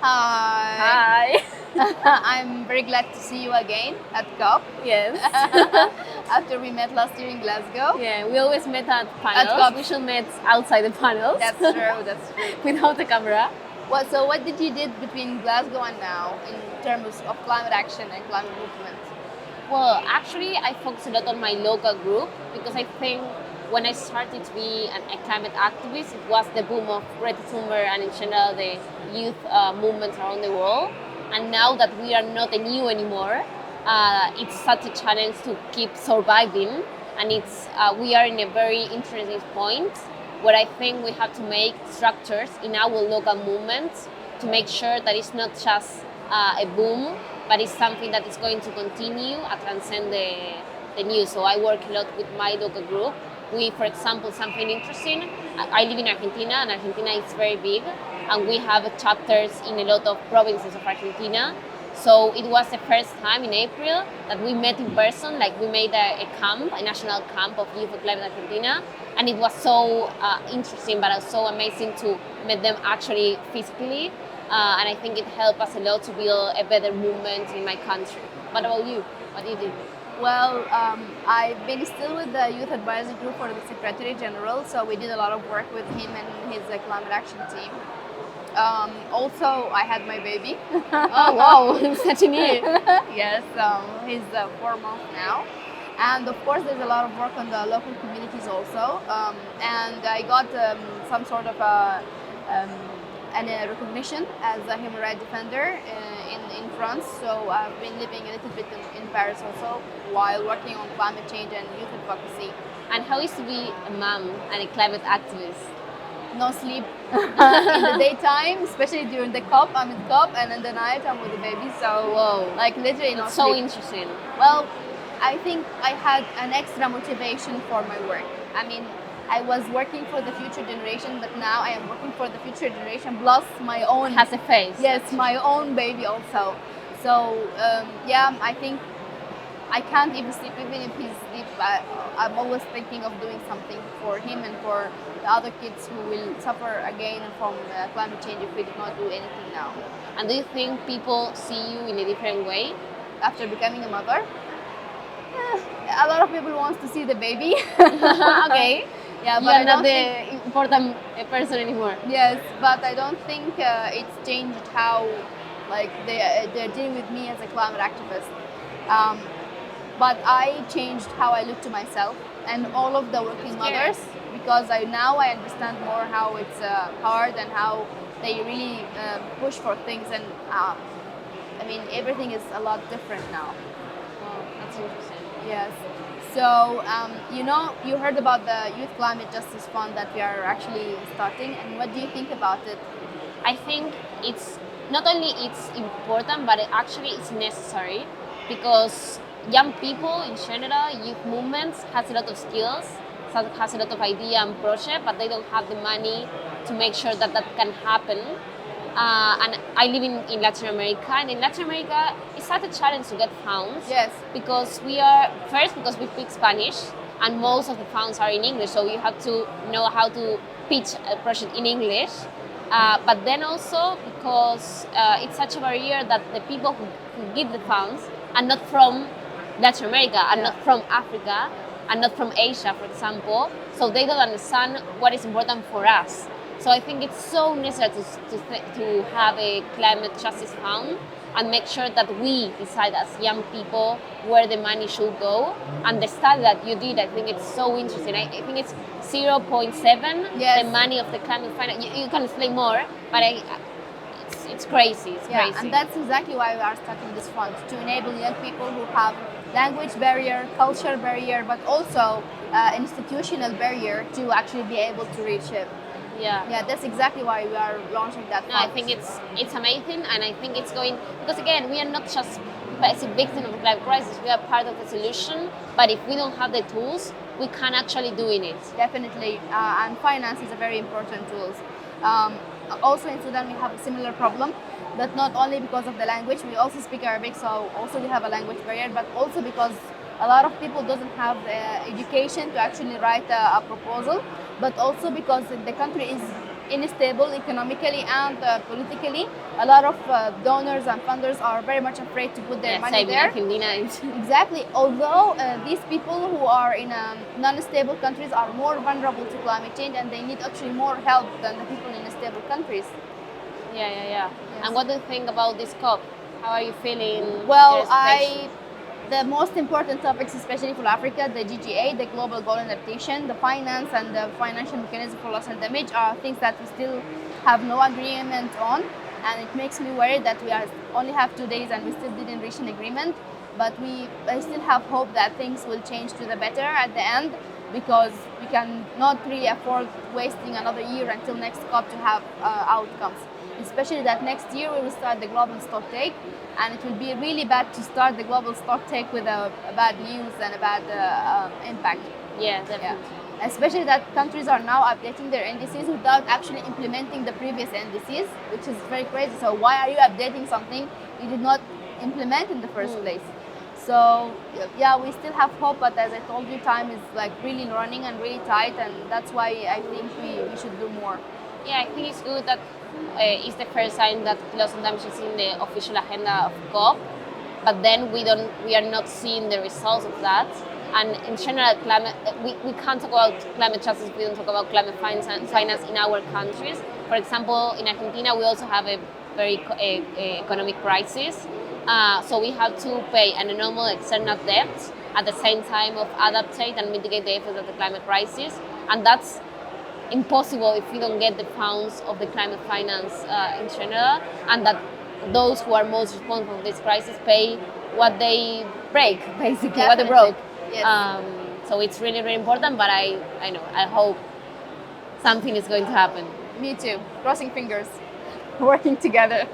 Hi. Hi. I'm very glad to see you again at COP. Yes. After we met last year in Glasgow. Yeah, we always met at panels. At COP. We should meet outside the panels. That's true, that's true. Without the camera. So what did you did between Glasgow and now in terms of climate action and climate movement? Well, actually, I focus a lot on my local group because I think when I started to be a climate activist, it was the boom of Greta Thunberg and in general the youth movements around the world. And now that we are not a new anymore, it's such a challenge to keep surviving. And we are in a very interesting point where I think we have to make structures in our local movements to make sure that it's not just a boom, but it's something that is going to continue and transcend the news. So I work a lot with my local group. We, for example, something interesting, I live in Argentina, and Argentina is very big, and we have chapters in a lot of provinces of Argentina. So it was the first time in April that we met in person, like we made a camp, a national camp of Youth for Climate Argentina, and it was so interesting, but also amazing to meet them actually physically, and I think it helped us a lot to build a better movement in my country. What about you? What do you do? Well, I've been still with the Youth Advisory Group for the Secretary General, so we did a lot of work with him and his climate action team. Also, I had my baby. Oh wow, such a new. Yes, he's 4 months now. And of course, there's a lot of work on the local communities also. And I got some sort of a recognition as a human rights defender in France. So I've been living a little bit in Paris also while working on climate change and youth advocacy. And how is to be a mom and a climate activist? No sleep in the daytime, especially during the COP. I'm at COP, and in the night I'm with the baby. So, whoa, like literally no it's sleep. So interesting. Well, I think I had an extra motivation for my work. I mean, I was working for the future generation, but now I am working for the future generation plus my own. Has a face. Yes, my own baby also. So yeah, I think I can't even sleep even if he's asleep. I'm always thinking of doing something for him and for the other kids who will suffer again from climate change if we do not do anything now. And do you think people see you in a different way after becoming a mother? A lot of people want to see the baby. Okay. Yeah, but you're not the important person anymore. Yes, but I don't think it's changed how like they're dealing with me as a climate activist. But I changed how I look to myself and all of the working mothers, because now I understand more how it's hard and how they really push for things, and I mean everything is a lot different now. Wow, that's interesting. Yes. So you heard about the Youth Climate Justice Fund that we are actually starting, and what do you think about it? I think it's not only it's important, but it's necessary, because young people in general, youth movements has a lot of skills, has a lot of idea and project, but they don't have the money to make sure that can happen. And I live in Latin America, and in Latin America, it's such a challenge to get funds. Yes. Because we speak Spanish, and most of the funds are in English, so you have to know how to pitch a project in English. But then also because it's such a barrier that the people who give the funds are not from Latin America, and not from Africa, and not from Asia, for example, so they don't understand what is important for us. So I think it's so necessary to have a climate justice fund and make sure that we decide as young people where the money should go. And the study that you did, I think it's so interesting. I think it's 0.7, the money of the climate finance. You can explain more, but it's crazy. It's crazy. And that's exactly why we are starting this fund, to enable young people who have language barrier, culture barrier, but also institutional barrier to actually be able to reach it. Yeah, that's exactly why we are launching that fund. No, I think it's amazing, and I think it's going, because again, we are not just passive victims of the climate crisis, we are part of the solution, but if we don't have the tools, we can't actually do it. Definitely, and finance is a very important tool. Also in Sudan, we have a similar problem, but not only because of the language. We also speak Arabic, so also we have a language barrier, but also because a lot of people doesn't have the education to actually write a proposal, but also because the country is unstable economically and politically. A lot of donors and funders are very much afraid to put their money same in there. Argentina. Exactly. Although these people who are in non-stable countries are more vulnerable to climate change, and they need actually more help than the people in stable countries. Yeah. Yes. And what do you think about this COP? How are you feeling? Well, Your expectations? the most important topics, especially for Africa, the GGA, the Global Goal Adaptation, the finance and the financial mechanism for loss and damage are things that we still have no agreement on. And it makes me worried that we only have 2 days and we still didn't reach an agreement. But I still have hope that things will change to the better at the end, because we can not really afford wasting another year until next COP to have outcomes. Especially that next year we will start the global stock take, and it will be really bad to start the global stock take with a bad news and a bad impact. Yeah, definitely. Yeah. Especially that countries are now updating their indices without actually implementing the previous indices, which is very crazy. So why are you updating something you did not implement in the first place? So yeah, we still have hope, but as I told you, time is like really running and really tight, and that's why I think we should do more. Yeah, I think it's good that it's the first time that loss and damage is in the official agenda of COP, but then we are not seeing the results of that. And in general, we can't talk about climate justice if we don't talk about climate finance in our countries. For example, in Argentina, we also have a very economic crisis. So we have to pay an enormous external debt at the same time of adaptate and mitigate the effects of the climate crisis. And that's impossible if we don't get the funds of the climate finance in general, and that those who are most responsible for this crisis pay what they break, basically. Definitely. What they broke. Yes. So it's really, really important, but I hope something is going to happen. Me too. Crossing fingers. Working together.